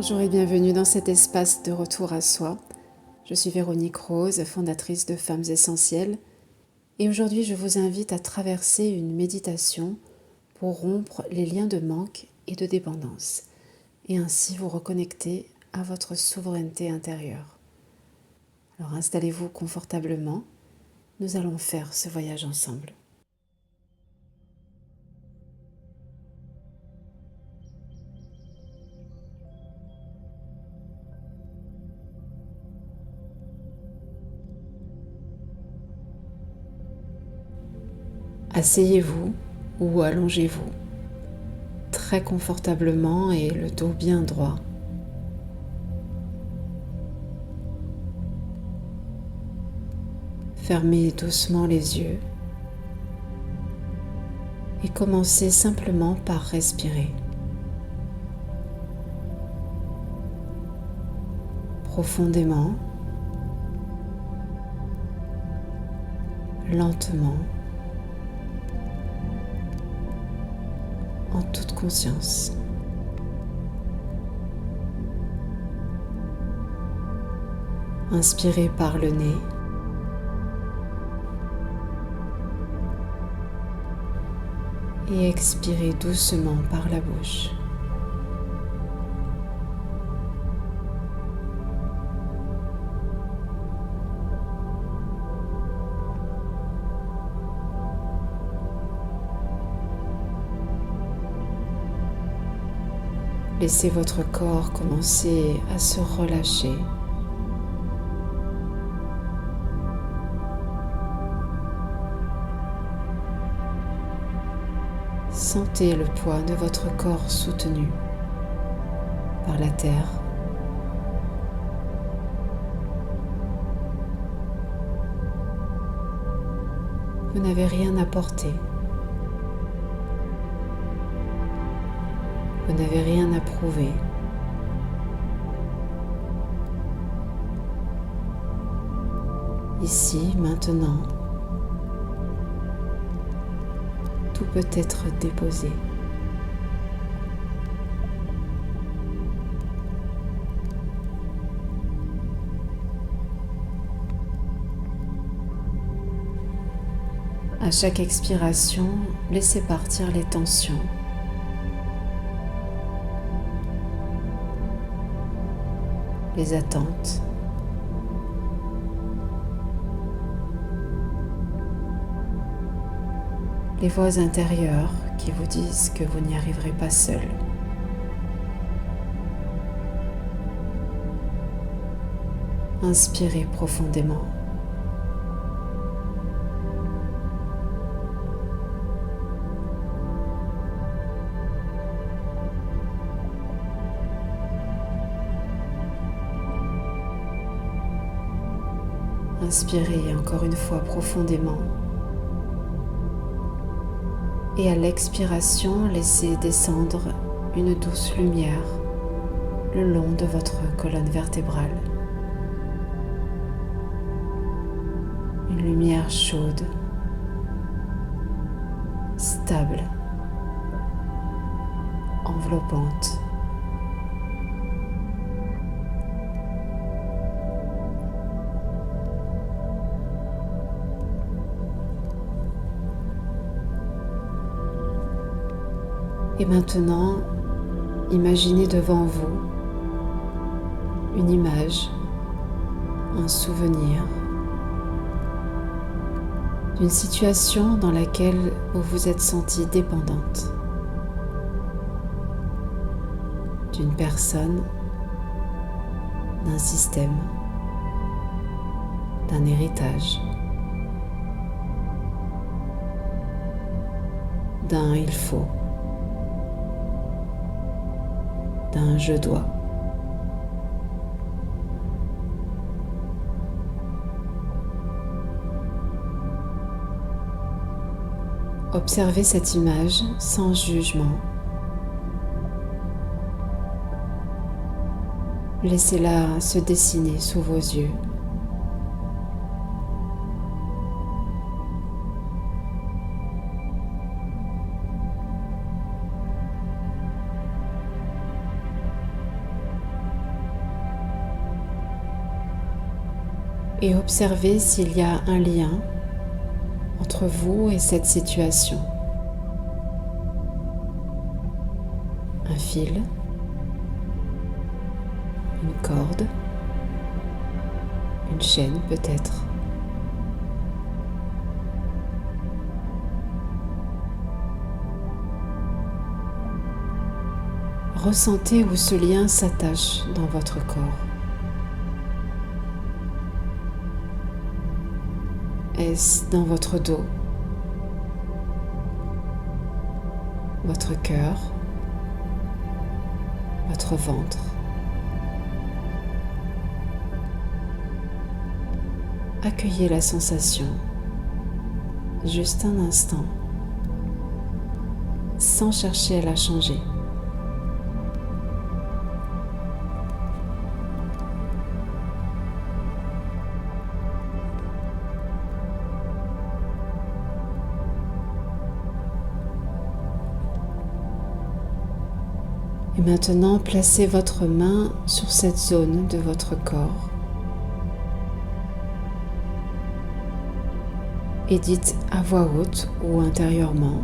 Bonjour et bienvenue dans cet espace de retour à soi. Je suis Véronique Rose, fondatrice de Femmes Essentielles, et aujourd'hui je vous invite à traverser une méditation pour rompre les liens de manque et de dépendance, et ainsi vous reconnecter à votre souveraineté intérieure. Alors installez-vous confortablement, nous allons faire ce voyage ensemble. Asseyez-vous ou allongez-vous très confortablement et le dos bien droit. Fermez doucement les yeux et commencez simplement par respirer. Profondément, lentement, en toute conscience. Inspirez par le nez et expirez doucement par la bouche. Laissez votre corps commencer à se relâcher. Sentez le poids de votre corps soutenu par la terre. Vous n'avez rien à porter. Vous n'avez rien à prouver. Ici, maintenant, tout peut être déposé. À chaque expiration, laissez partir les tensions. Les attentes, les voix intérieures qui vous disent que vous n'y arriverez pas seul. Inspirez profondément. Inspirez encore une fois profondément et à l'expiration, laissez descendre une douce lumière le long de votre colonne vertébrale. Une lumière chaude, stable, enveloppante. Et maintenant, imaginez devant vous une image, un souvenir d'une situation dans laquelle vous vous êtes sentie dépendante, d'une personne, d'un système, d'un héritage, d'un il faut, d'un je dois. Observez cette image sans jugement. Laissez-la se dessiner sous vos yeux. et observez s'il y a un lien entre vous et cette situation. Un fil, une corde, une chaîne peut-être. Ressentez où ce lien s'attache dans votre corps. Est-ce dans votre dos, votre cœur, votre ventre? Accueillez la sensation, juste un instant, sans chercher à la changer. Et maintenant, placez votre main sur cette zone de votre corps et dites à voix haute ou intérieurement: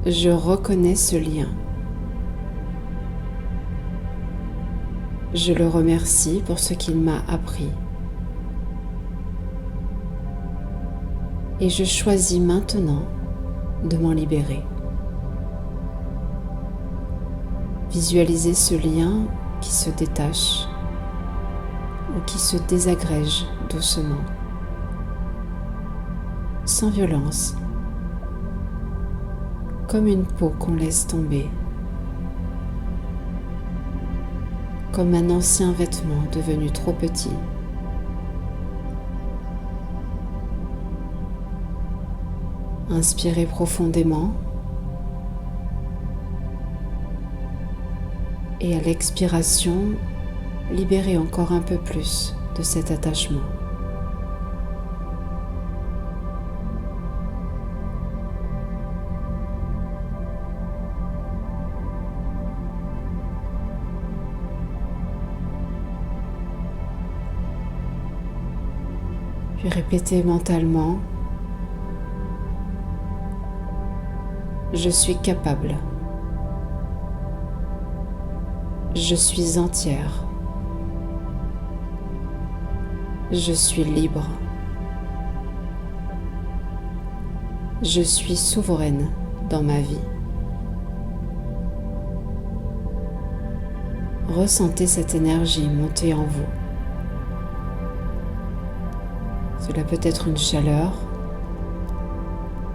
je reconnais ce lien. Je le remercie pour ce qu'il m'a appris. Et je choisis maintenant de m'en libérer. Visualisez ce lien qui se détache ou qui se désagrège doucement, sans violence, comme une peau qu'on laisse tomber, comme un ancien vêtement devenu trop petit. Inspirez profondément et à l'expiration, libérez encore un peu plus de cet attachement. Puis répétez mentalement: je suis capable. Je suis entière. Je suis libre. Je suis souveraine dans ma vie. Ressentez cette énergie monter en vous. Cela peut être une chaleur,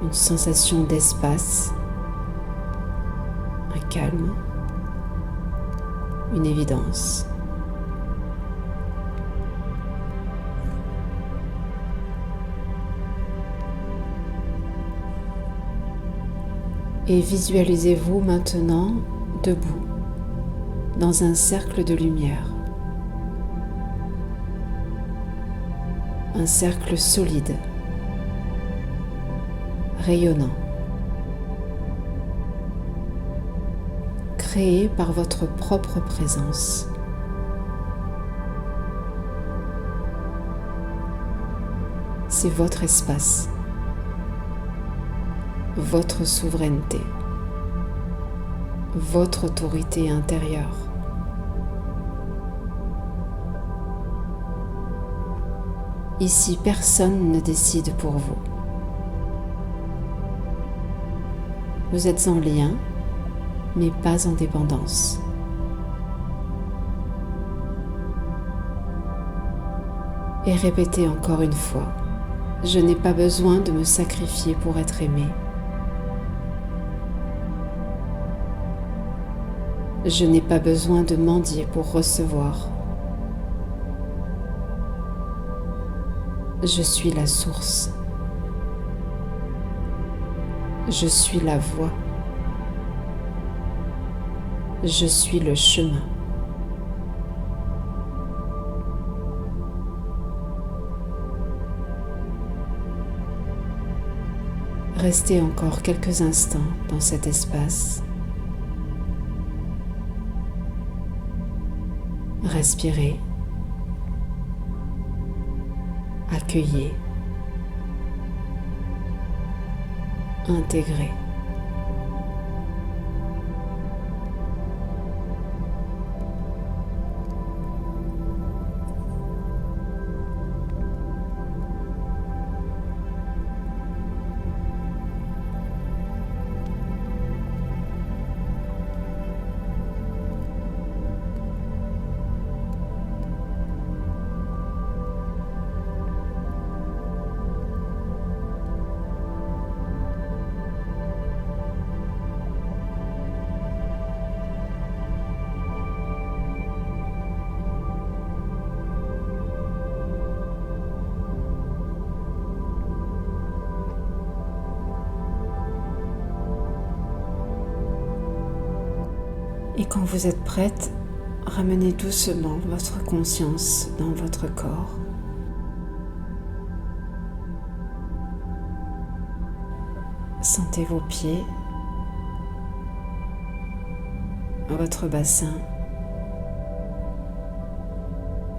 une sensation d'espace, un calme, une évidence. Et visualisez-vous maintenant debout dans un cercle de lumière. Un cercle solide, rayonnant, créé par votre propre présence. C'est votre espace, votre souveraineté, votre autorité intérieure. Ici, personne ne décide pour vous. Vous êtes en lien, mais pas en dépendance. Et répétez encore une fois: je n'ai pas besoin de me sacrifier pour être aimé. Je n'ai pas besoin de mendier pour recevoir. Je suis la source. Je suis la voie. Je suis le chemin. Restez encore quelques instants dans cet espace. Respirez accueillez, intégrez. Et quand vous êtes prête, ramenez doucement votre conscience dans votre corps. Sentez vos pieds, votre bassin,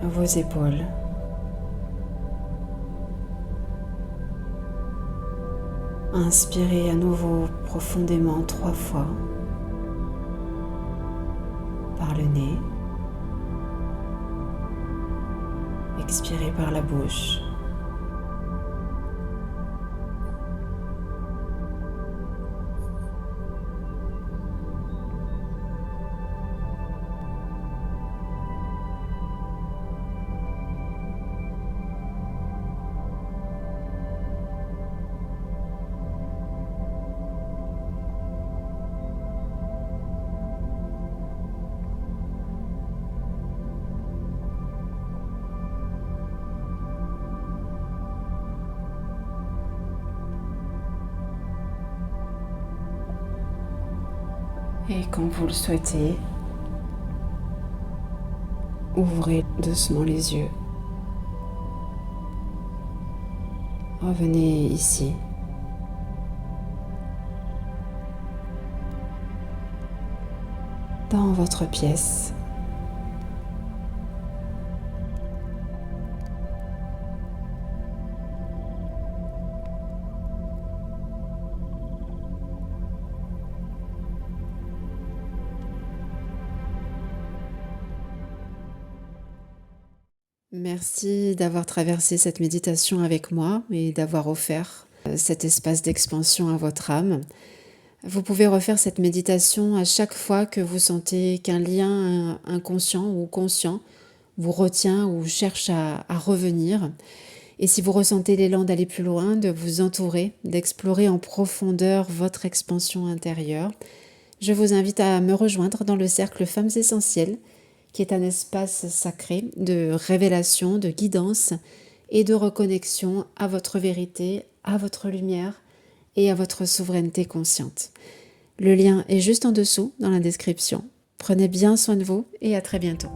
vos épaules. Inspirez à nouveau profondément 3 fois par le nez. Expirez par la bouche. Et quand vous le souhaitez, ouvrez doucement les yeux. Revenez ici. Dans votre pièce. Merci d'avoir traversé cette méditation avec moi et d'avoir offert cet espace d'expansion à votre âme. Vous pouvez refaire cette méditation à chaque fois que vous sentez qu'un lien inconscient ou conscient vous retient ou cherche à revenir. Et si vous ressentez l'élan d'aller plus loin, de vous entourer, d'explorer en profondeur votre expansion intérieure, je vous invite à me rejoindre dans le cercle Femmes Essentielles, qui est un espace sacré de révélation, de guidance et de reconnexion à votre vérité, à votre lumière et à votre souveraineté consciente. Le lien est juste en dessous dans la description. Prenez bien soin de vous et à très bientôt.